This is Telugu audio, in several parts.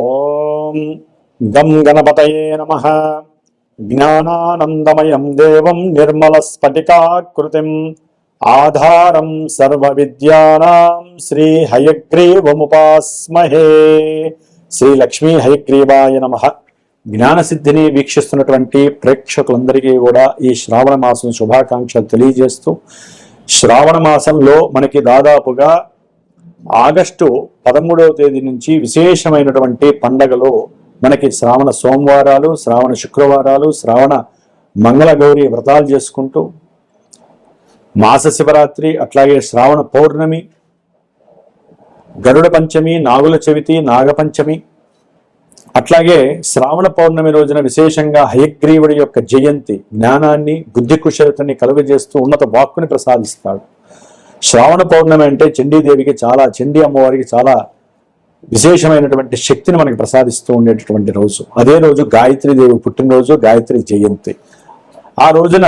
ఓం గం గణపతయే నమః. జ్ఞానానందమయం దేవం నిర్మలస్ఫటికాకృతిం ఆధారం సర్వవిద్యానాం శ్రీ హయగ్రీవముపాస్మహే. శ్రీ లక్ష్మీ హయగ్రీవాయ నమః. జ్ఞానసిద్ధిని వీక్షిస్తున్నటువంటి ప్రేక్షకులందరికీ కూడా ఈ శ్రావణ మాసం శుభాకాంక్షలు తెలియజేస్తూ, శ్రావణ మాసంలో మనకి దాదాపుగా ఆగస్టు 13వ తేదీ నుంచి విశేషమైనటువంటి పండగలు మనకి శ్రావణ సోమవారాలు, శ్రావణ శుక్రవారాలు, శ్రావణ మంగళగౌరి వ్రతాలు చేసుకుంటూ మాస శివరాత్రి, అట్లాగే శ్రావణ పౌర్ణమి, గరుడ పంచమి, నాగుల చవితి, నాగపంచమి, అట్లాగే శ్రావణ పౌర్ణమి రోజున విశేషంగా హయగ్రీవుడి యొక్క జయంతి జ్ఞానాన్ని, బుద్ధి కుశలతని కలుగజేస్తూ ఉన్నత వాక్కుని ప్రసాదిస్తాడు. శ్రావణ పౌర్ణమి అంటే చండీదేవికి చండీ అమ్మవారికి చాలా విశేషమైనటువంటి శక్తిని మనకి ప్రసాదిస్తూ ఉండేటటువంటి రోజు. అదే రోజు గాయత్రీదేవి పుట్టినరోజు, గాయత్రి జయంతి. ఆ రోజున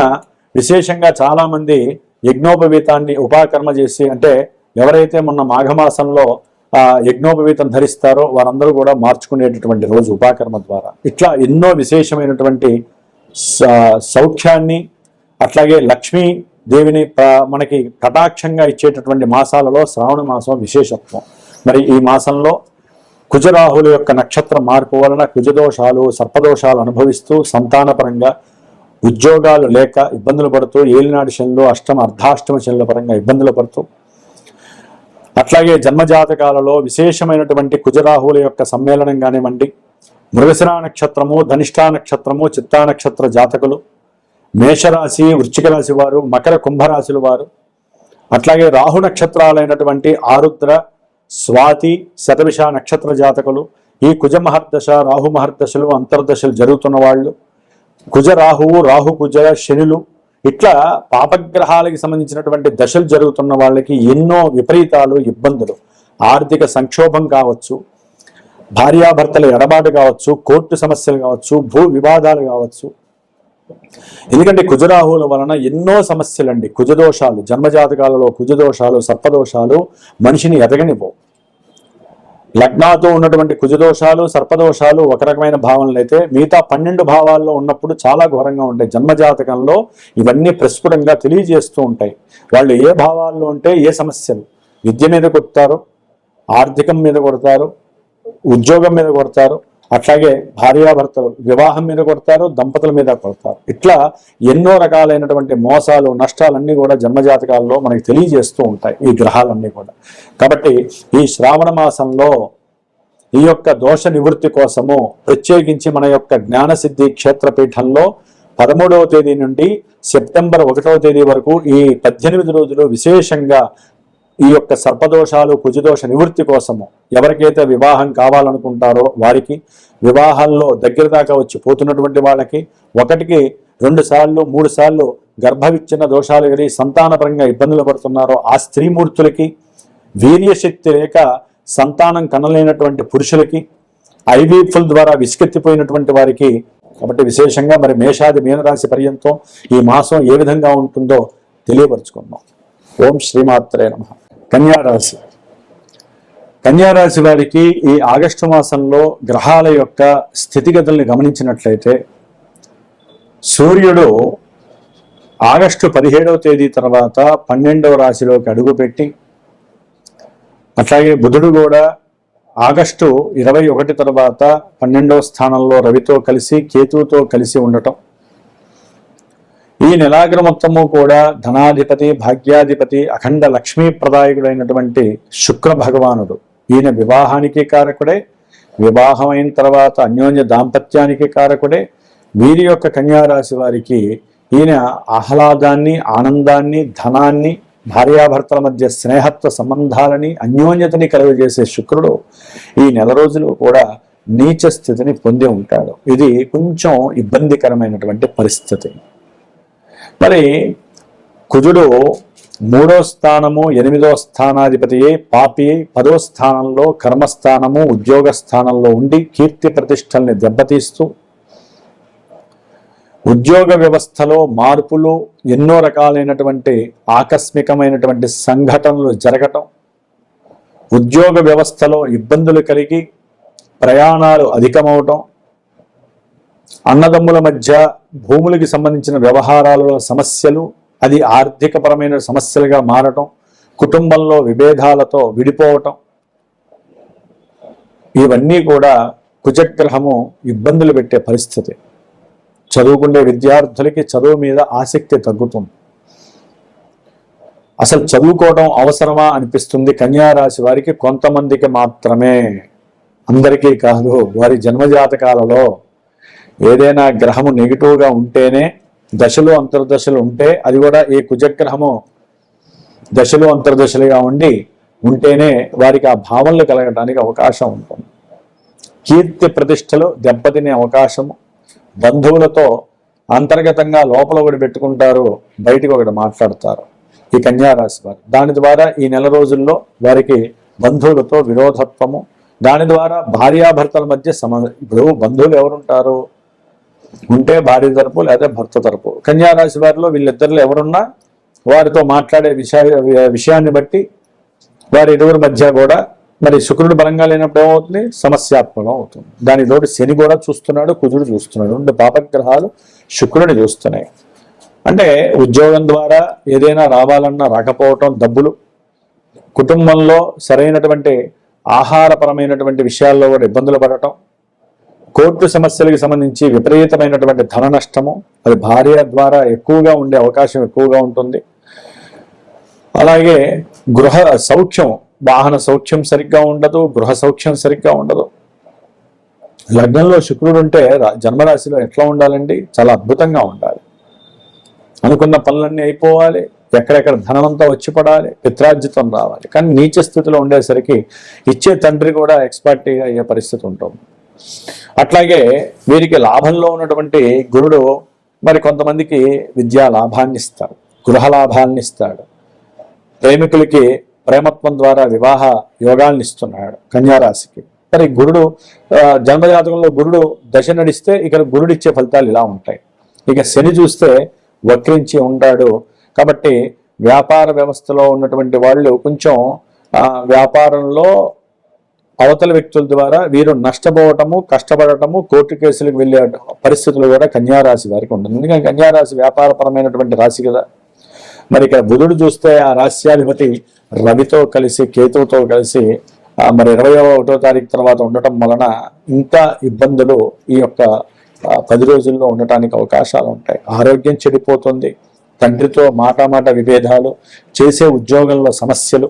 విశేషంగా చాలా మంది యజ్ఞోపవీతాన్ని ఉపాకర్మ చేసి, అంటే ఎవరైతే మొన్న మాఘమాసంలో యజ్ఞోపవీతం ధరిస్తారో వారందరూ కూడా మార్చుకునేటటువంటి రోజు ఉపాకర్మ ద్వారా. ఇట్లా ఎన్నో విశేషమైనటువంటి సౌఖ్యాన్ని, అట్లాగే లక్ష్మీ దేవిని మనకి కటాక్షంగా ఇచ్చేటటువంటి మాసాలలో శ్రావణ మాసం విశేషత్వం. మరి ఈ మాసంలో కుజరాహుల యొక్క నక్షత్ర మార్పు వలన కుజదోషాలు, సర్పదోషాలు అనుభవిస్తూ సంతానపరంగా ఉద్యోగాలు లేక ఇబ్బందులు పడుతూ, ఏలినాడు శనులు, అర్ధాష్టమ శనుల పరంగా ఇబ్బందులు పడుతూ, అట్లాగే జన్మజాతకాలలో విశేషమైనటువంటి కుజరాహుల యొక్క సమ్మేళనం కానివ్వండి, మృగశిరా నక్షత్రము, ధనిష్టా నక్షత్రము, చిత్తా నక్షత్ర జాతకులు, మేషరాశి, వృశ్చిక రాశి వారు, మకర కుంభరాశుల వారు, అట్లాగే రాహు నక్షత్రాలైనటువంటి ఆరుద్ర, స్వాతి, శతభిష నక్షత్ర జాతకులు, ఈ కుజ మహర్దశ, రాహు మహర్దశలు, అంతర్దశలు జరుగుతున్న వాళ్ళు, కుజ రాహువు, రాహు కుజ శనులు, ఇట్లా పాపగ్రహాలకి సంబంధించినటువంటి దశలు జరుగుతున్న వాళ్ళకి ఎన్నో విపరీతాలు, ఇబ్బందులు, ఆర్థిక సంక్షోభం కావచ్చు, భార్యాభర్తల ఎడబాటు కావచ్చు, కోర్టు సమస్యలు కావచ్చు, భూ వివాదాలు కావచ్చు. ఎందుకంటే కుజరాహుల వలన ఎన్నో సమస్యలండి. కుజదోషాలు, జన్మజాతకాలలో కుజదోషాలు, సర్పదోషాలు మనిషిని ఎదగనివ్వవు. లగ్నాతో ఉన్నటువంటి కుజదోషాలు, సర్పదోషాలు ఒక రకమైన భావనలు అయితే, మిగతా 12 భావాల్లో ఉన్నప్పుడు చాలా ఘోరంగా ఉంటాయి. జన్మజాతకంలో ఇవన్నీ ప్రస్ఫుటంగా తెలియజేస్తూ ఉంటాయి. వాళ్ళు ఏ భావాల్లో ఉంటే ఏ సమస్యలు, విద్య మీద కొడతారు, ఆర్థికం మీద కొడతారు, ఉద్యోగం మీద కొడతారు, అట్లాగే భార్యాభర్తలు వివాహం మీద కొడతారు, దంపతుల మీద కొడతారు. ఇట్లా ఎన్నో రకాలైనటువంటి మోసాలు, నష్టాలన్నీ కూడా జన్మజాతకాల్లో మనకి తెలియజేస్తూ ఉంటాయి ఈ గ్రహాలన్నీ కూడా. కాబట్టి ఈ శ్రావణ మాసంలో ఈ యొక్క దోష నివృత్తి కోసము ప్రత్యేకించి మన యొక్క జ్ఞానసిద్ధి క్షేత్రపీఠంలో 13వ తేదీ నుండి సెప్టెంబర్ 1వ తేదీ వరకు ఈ 18 రోజులు విశేషంగా ఈ యొక్క సర్పదోషాలు, కుజదోష నివృత్తి కోసము ఎవరికైతే వివాహం కావాలనుకుంటారో వారికి, వివాహాల్లో దగ్గర దాకా వచ్చి పోతున్నటువంటి వాళ్ళకి, 1కి 2 సార్లు 3 సార్లు గర్భవిచ్ఛిన్న దోషాలు కలిగి సంతానపరంగా ఇబ్బందులు పడుతున్నారో ఆ స్త్రీమూర్తులకి, వీర్యశక్తి లేక సంతానం కనలేనటువంటి పురుషులకి, ఐవీఎఫ్ల ద్వారా విసుకెత్తిపోయినటువంటి వారికి. కాబట్టి విశేషంగా మరి మేషాది మీనరాశి పర్యంతం ఈ మాసం ఏ విధంగా ఉంటుందో తెలియపరుచుకుందాం. ఓం శ్రీమాత్రే నమః. కన్యారాశి. కన్యారాశి వారికి ఈ ఆగస్టు మాసంలో గ్రహాల యొక్క స్థితిగతుల్ని గమనించినట్లయితే, సూర్యుడు ఆగస్టు 17వ తేదీ తర్వాత 12వ రాశిలోకి అడుగుపెట్టి, అట్లాగే బుధుడు కూడా ఆగస్టు 21 తర్వాత 12వ స్థానంలో రవితో కలిసి, కేతువుతో కలిసి ఉండటం. ఈ నెలాగ్ర మొత్తము కూడా ధనాధిపతి, భాగ్యాధిపతి, అఖండ లక్ష్మీప్రదాయకుడైనటువంటి శుక్ర భగవానుడు. ఈయన వివాహానికి కారకుడే, వివాహం అయిన తర్వాత అన్యోన్య దాంపత్యానికి కారకుడే. వీరి యొక్క కన్యారాశి వారికి ఈయన ఆహ్లాదాన్ని, ఆనందాన్ని, ధనాన్ని, భార్యాభర్తల మధ్య స్నేహత్వ సంబంధాలని, అన్యోన్యతని కలుగజేసే శుక్రుడు ఈ నెల రోజులు కూడా నీచ స్థితిని పొంది ఉంటాడు. ఇది కొంచెం ఇబ్బందికరమైనటువంటి పరిస్థితి. మరి కుజుడు 3వ స్థానము, 8వ స్థానాధిపతి పాపి 10వ స్థానంలో కర్మస్థానము, ఉద్యోగ స్థానంలో ఉండి కీర్తి ప్రతిష్టల్ని దెబ్బతీస్తూ, ఉద్యోగ వ్యవస్థలో మార్పులు, ఎన్నో రకాలైనటువంటి ఆకస్మికమైనటువంటి సంఘటనలు జరగటం, ఉద్యోగ వ్యవస్థలో ఇబ్బందులు కలిగి ప్రయాణాలు అధికమవటం, అన్నదమ్ముల మధ్య భూములకి సంబంధించిన వ్యవహారాలలో సమస్యలు, అది ఆర్థికపరమైన సమస్యలుగా మారటం, కుటుంబంలో విభేదాలతో విడిపోవటం, ఇవన్నీ కూడా కుజగ్రహము ఇబ్బందులు పెట్టే పరిస్థితి. చదువుకునే విద్యార్థులకి చదువు మీద ఆసక్తి తగ్గుతుంది. అసలు చదువుకోవడం అవసరమా అనిపిస్తుంది కన్యా రాశి వారికి, కొంతమందికి మాత్రమే, అందరికీ కాదు. వారి జన్మజాతకాలలో ఏదైనా గ్రహము నెగిటివ్గా ఉంటేనే, దశలు అంతర్దశలు ఉంటే, అది కూడా ఈ కుజగ్రహము దశలు అంతర్దశలుగా ఉంటేనే వారికి ఆ భావనలు కలగడానికి అవకాశం ఉంటుంది. కీర్తి ప్రతిష్టలు దెబ్బతినే అవకాశము, బంధువులతో అంతర్గతంగా లోపల ఒకటి పెట్టుకుంటారు, బయటికి ఒకటి మాట్లాడతారు ఈ కన్యా రాశి వారు. దాని ద్వారా ఈ నెల రోజుల్లో వారికి బంధువులతో విరోధత్వము, దాని ద్వారా భార్యాభర్తల మధ్య ఇప్పుడు బంధువులు ఎవరుంటారు ఉంటే భార్య తరపు లేదా భర్త తరపు. కన్యా రాశి వారిలో వీళ్ళిద్దరిలో ఎవరున్నా వారితో మాట్లాడే విషయాన్ని బట్టి వారి ఇరువురి మధ్య కూడా మరి శుక్రుడు బలంగా లేనప్పుడు ఏమవుతుంది, సమస్యాత్మకం అవుతుంది. దానితోటి శని కూడా చూస్తున్నాడు, కుజుడు చూస్తున్నాడు, రెండు పాపగ్రహాలు శుక్రుడిని చూస్తున్నాయి. అంటే ఉద్యోగం ద్వారా ఏదైనా రావాలన్నా రాకపోవటం, డబ్బులు, కుటుంబంలో సరైనటువంటి ఆహారపరమైనటువంటి విషయాల్లో కూడా ఇబ్బందులు పడటం, కోర్టు సమస్యలకు సంబంధించి విపరీతమైనటువంటి ధన నష్టము, అది భార్య ద్వారా ఎక్కువగా ఉండే అవకాశం ఎక్కువగా ఉంటుంది. అలాగే గృహ సౌఖ్యం, వాహన సౌఖ్యం సరిగ్గా ఉండదు, గృహ సౌఖ్యం సరిగ్గా ఉండదు. లగ్నంలో శుక్రుడు ఉంటే జన్మరాశిలో ఎట్లా ఉండాలండి, చాలా అద్భుతంగా ఉండాలి. అనుకున్న పనులన్నీ అయిపోవాలి, ఎక్కడెక్కడ ధనమంతా వచ్చి పడాలి, పిత్రార్జితం రావాలి. కానీ నీచ స్థితిలో ఉండేసరికి ఇచ్చే తండ్రి కూడా ఎక్స్పర్టీగా అయ్యే పరిస్థితి ఉంటుంది. అట్లాగే వీరికి లాభంలో ఉన్నటువంటి గురుడు మరి కొంతమందికి విద్యా లాభాన్ని ఇస్తాడు, గృహ లాభాన్ని ఇస్తాడు, ప్రేమికులకి ప్రేమత్వం ద్వారా వివాహ యోగాల్ని ఇస్తున్నాడు కన్యారాశికి. మరి గురుడు జన్మజాతకంలో గురుడు దశ నడిస్తే ఇక్కడ గురుడు ఇచ్చే ఫలితాలు ఇలా ఉంటాయి. ఇక శని చూస్తే వక్రించి ఉంటాడు. కాబట్టి వ్యాపార వ్యవస్థలో ఉన్నటువంటి వాళ్ళు కొంచెం వ్యాపారంలో అవతల వ్యక్తుల ద్వారా వీరు నష్టపోవటము, కష్టపడటము, కోర్టు కేసులకు వెళ్ళే పరిస్థితులు కూడా కన్యారాశి వారికి ఉంటుంది. ఎందుకంటే కన్యారాశి వ్యాపారపరమైనటువంటి రాశి కదా. మరి ఇక్కడ బుధుడు చూస్తే ఆ రాశ్యాధిపతి రవితో కలిసి కేతువుతో కలిసి మరి 21వ తారీఖు తర్వాత ఉండటం వలన ఇంకా ఇబ్బందులు ఈ యొక్క 10 రోజుల్లో ఉండటానికి అవకాశాలు ఉంటాయి. ఆరోగ్యం చెడిపోతుంది, తండ్రితో మాట విభేదాలు, చేసే ఉద్యోగంలో సమస్యలు,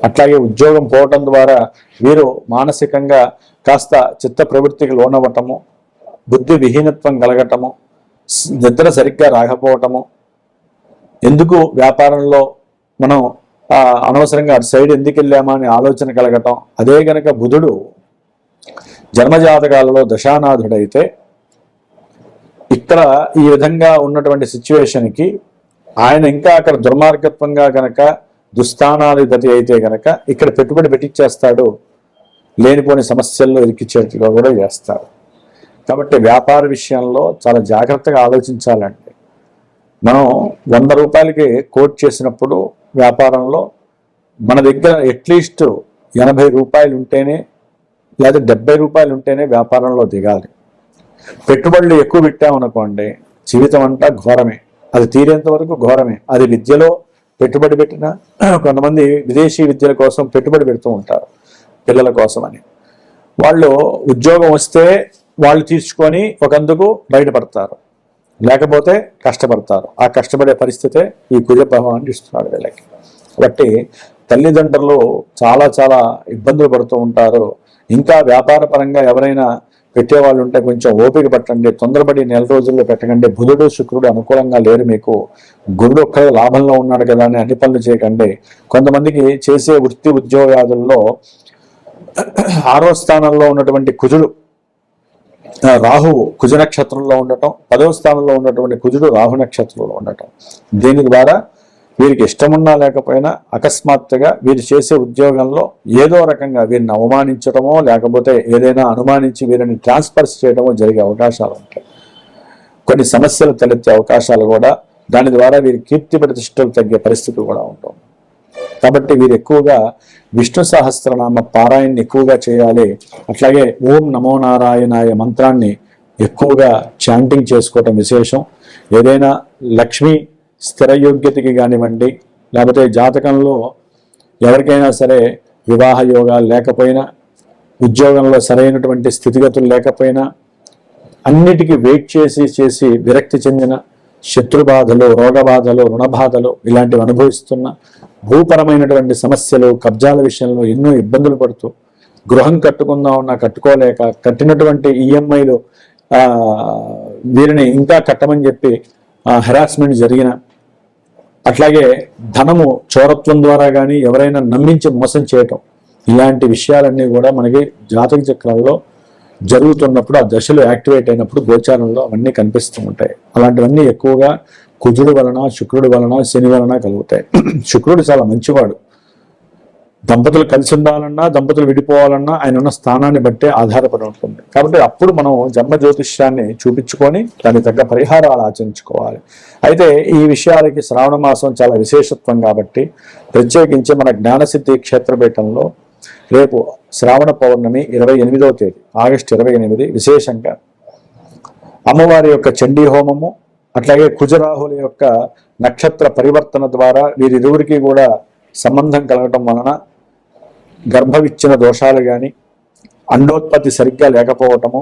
అట్లాగే ఉద్యోగం పోవటం ద్వారా వీరు మానసికంగా కాస్త చిత్త ప్రవృత్తికి లోనవ్వటము, బుద్ధి విహీనత్వం కలగటము, నిద్ర సరిగ్గా రాకపోవటము, ఎందుకు వ్యాపారంలో మనం అనవసరంగా అటు సైడ్ ఎందుకు వెళ్ళామా అని ఆలోచన కలగటం. అదే గనక బుధుడు జన్మజాతకాలలో దశానాథుడైతే ఇక్కడ ఈ విధంగా ఉన్నటువంటి సిచ్యువేషన్కి ఆయన ఇంకా అక్కడ దుర్మార్గత్వంగా గనక దుస్థానాధిపతి అయితే గనక ఇక్కడ పెట్టుబడి పెట్టించేస్తాడు, లేనిపోని సమస్యల్లో ఇరికిచ్చేట్టుగా కూడా చేస్తాడు. కాబట్టి వ్యాపార విషయంలో చాలా జాగ్రత్తగా ఆలోచించాలండి. మనం 100 రూపాయలకి కోట్ చేసినప్పుడు వ్యాపారంలో మన దగ్గర అట్లీస్ట్ 80 రూపాయలు ఉంటేనే లేదా 70 రూపాయలు ఉంటేనే వ్యాపారంలో దిగాలి. పెట్టుబడులు ఎక్కువ పెట్టామనుకోండి జీవితం అంతా ఘోరమే, అది తీరేంత వరకు ఘోరమే. అది విద్యలో పెట్టుబడి పెట్టిన కొంతమంది విదేశీ విద్యల కోసం పెట్టుబడి పెడుతూ ఉంటారు పిల్లల కోసం అని. వాళ్ళు ఉద్యోగం వస్తే వాళ్ళు తీసుకొని ఒకందుకు బయటపడతారు, లేకపోతే కష్టపడతారు. ఆ కష్టపడే పరిస్థితే ఈ కుజ ప్రభావాన్ని ఇస్తున్నాడు వీళ్ళకి. కాబట్టి తల్లిదండ్రులు చాలా చాలా ఇబ్బందులు పడుతూ ఉంటారు. ఇంకా వ్యాపార పరంగా ఎవరైనా పెట్టేవాళ్ళు ఉంటే కొంచెం ఓపిక పట్టండి, తొందరపడి నెల రోజుల్లో పెట్టకండి. బుధుడు శుక్రుడు అనుకూలంగా లేరు మీకు, గురుడు ఒక్కడే లాభంలో ఉన్నాడు కదా అని అన్ని పనులు చేయకండి. కొంతమందికి చేసే వృత్తి ఉద్యోగాదుల్లో 6వ స్థానంలో ఉన్నటువంటి కుజుడు రాహువు కుజ నక్షత్రంలో ఉండటం, 10వ స్థానంలో ఉన్నటువంటి కుజుడు రాహు నక్షత్రంలో ఉండటం, దీని ద్వారా వీరికి ఇష్టమున్నా లేకపోయినా అకస్మాత్తుగా వీరు చేసే ఉద్యోగంలో ఏదో రకంగా వీరిని అవమానించడమో లేకపోతే ఏదైనా అనుమానించి వీరిని ట్రాన్స్ఫర్స్ చేయడమో జరిగే అవకాశాలు ఉంటాయి. కొన్ని సమస్యలు తలెత్తే అవకాశాలు కూడా, దాని ద్వారా వీరి కీర్తి ప్రతిష్టలు తగ్గే పరిస్థితి కూడా ఉంటుంది. కాబట్టి వీరు ఎక్కువగా విష్ణు సహస్రనామ పారాయణని ఎక్కువగా చేయాలి. అట్లాగే ఓం నమో నారాయణాయ మంత్రాన్ని ఎక్కువగా చాంటింగ్ చేసుకోవటం విశేషం. ఏదైనా లక్ష్మీ స్థిరయోగ్యతకి కానివ్వండి, లేకపోతే జాతకంలో ఎవరికైనా సరే వివాహ యోగాలు లేకపోయినా, ఉద్యోగంలో సరైనటువంటి స్థితిగతులు లేకపోయినా, అన్నిటికీ వెయిట్ చేసి విరక్తి చెందిన, శత్రుబాధలు, రోగబాధలు, రుణబాధలు ఇలాంటివి అనుభవిస్తున్న, భూపరమైనటువంటి సమస్యలు, కబ్జాల విషయంలో ఎన్నో ఇబ్బందులు పడుతూ, గృహం కట్టుకుందామన్నా కట్టుకోలేక, కట్టినటువంటి ఈఎంఐలు వీరిని ఇంకా కట్టమని చెప్పి హెరాస్మెంట్ జరిగిన, అట్లాగే ధనము చోరత్వం ద్వారా కానీ ఎవరైనా నమ్మించి మోసం చేయటం, ఇలాంటి విషయాలన్నీ కూడా మనకి జాతక చక్రాల్లో జరుగుతున్నప్పుడు, ఆ దశలు యాక్టివేట్ అయినప్పుడు గోచారంలో అవన్నీ కనిపిస్తూ ఉంటాయి. అలాంటివన్నీ ఎక్కువగా కుజుడు వలన, శుక్రుడి వలన, శని వలన కలుగుతాయి. శుక్రుడు చాలా మంచివాడు. దంపతులు కలిసి ఉండాలన్నా, దంపతులు విడిపోవాలన్నా ఆయన ఉన్న స్థానాన్ని బట్టే ఆధారపడి ఉంటుంది. కాబట్టి అప్పుడు మనం జన్మ జ్యోతిష్యాన్ని చూపించుకొని దానికి తగ్గ పరిహారాలు ఆచరించుకోవాలి. అయితే ఈ విషయాలకి శ్రావణ మాసం చాలా విశేషత్వం కాబట్టి, ప్రత్యేకించి మన జ్ఞానసిద్ధి క్షేత్రపీఠంలో రేపు శ్రావణ పౌర్ణమి 28వ తేదీ ఆగస్టు 28 విశేషంగా అమ్మవారి యొక్క చండీ హోమము, అట్లాగే కుజరాహుల యొక్క నక్షత్ర పరివర్తన ద్వారా వీరిరువురికి కూడా సంబంధం కలగటం వలన గర్భవిచ్ఛిన్న దోషాలు కానీ, అండోత్పత్తి సరిగ్గా లేకపోవటము,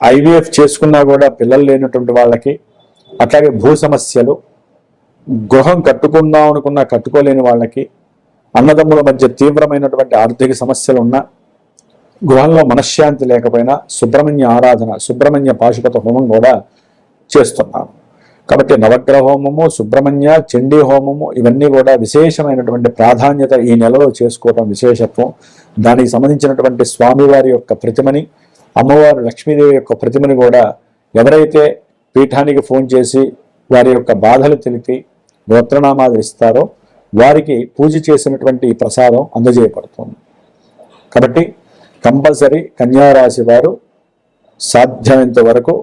ఐవీఎఫ్ చేసుకున్నా కూడా పిల్లలు లేనటువంటి వాళ్ళకి, అట్లాగే భూ సమస్యలు, గృహం కట్టుకుందాం అనుకున్నా కట్టుకోలేని వాళ్ళకి, అన్నదమ్ముల మధ్య తీవ్రమైనటువంటి ఆర్థిక సమస్యలు ఉన్నా, గృహంలో మనశ్శాంతి లేకపోయినా సుబ్రహ్మణ్య ఆరాధన, సుబ్రహ్మణ్య పాశుపత హోమం కూడా చేస్తున్నాను. కాబట్టి నవగ్రహ హోమము, సుబ్రహ్మణ్య చండీ హోమము ఇవన్నీ కూడా విశేషమైనటువంటి ప్రాధాన్యత ఈ నెలలో చేసుకోవడం విశేషత్వం. దానికి సంబంధించినటువంటి స్వామివారి యొక్క ప్రతిమని, అమ్మవారు లక్ష్మీదేవి యొక్క ప్రతిమని కూడా ఎవరైతే పీఠానికి ఫోన్ చేసి వారి యొక్క బాధలు తెలిపి గోత్రనామాలు ఇస్తారో వారికి పూజ చేసినటువంటి ప్రసాదం అందజేయబడుతుంది. కాబట్టి కంపల్సరీ కన్యారాశి వారు సాధ్యమైనంత వరకు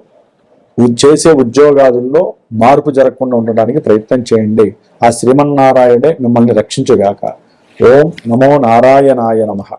చేసే ఉద్యోగాదుల్లో మార్పు జరగకుండా ఉండడానికి ప్రయత్నం చేయండి. ఆ శ్రీమన్నారాయణే మిమ్మల్ని రక్షించుగాక. ఓం నమో నారాయణాయ నమః.